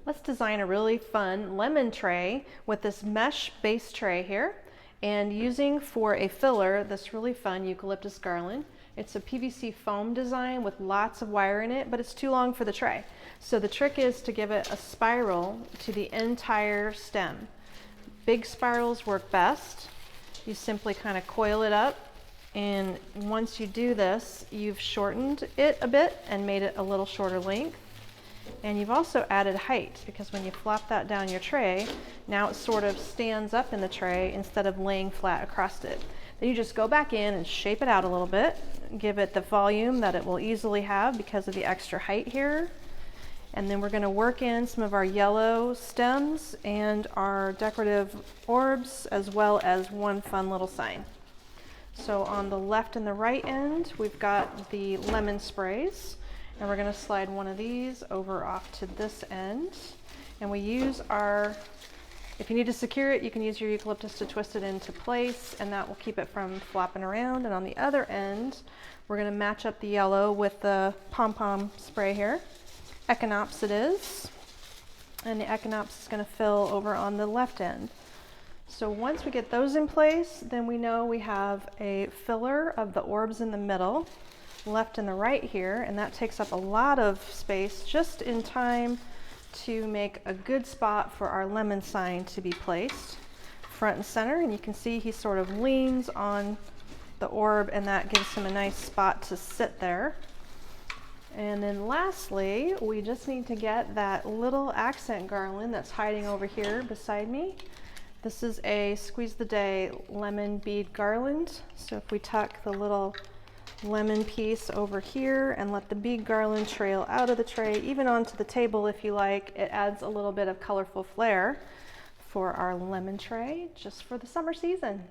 Let's design a really fun lemon tray with this mesh base tray here, and using for a filler this really fun eucalyptus garland. It's a PVC foam design with lots of wire in it, but it's too long for the tray. So the trick is to give it a spiral to the entire stem. Big spirals work best. You simply kind of coil it up, and once you do this, you've shortened it a bit and made it a little shorter length. And you've also added height, because when you flop that down your tray, now it sort of stands up in the tray instead of laying flat across it. Then you just go back in and shape it out a little bit, give it the volume that it will easily have because of the extra height here. And then we're going to work in some of our yellow stems and our decorative orbs, as well as one fun little sign. So on the left and the right end, we've got the lemon sprays. And we're going to slide one of these over off to this end. And we use our, if you need to secure it, you can use your eucalyptus to twist it into place, and that will keep it from flopping around. And on the other end, we're going to match up the yellow with the pom-pom spray here. Echinopsis it is. And the echinopsis is going to fill over on the left end. So once we get those in place, then we know we have a filler of the orbs in the middle, left and the right here, and that takes up a lot of space just in time to make a good spot for our lemon sign to be placed front and center. And you can see he sort of leans on the orb, and that gives him a nice spot to sit there. And then lastly, we just need to get that little accent garland that's hiding over here beside me. This is a Squeeze the Day lemon bead garland. So if we tuck the little lemon piece over here and let the bead garland trail out of the tray, even onto the table if you like, it adds a little bit of colorful flair for our lemon tray just for the summer season.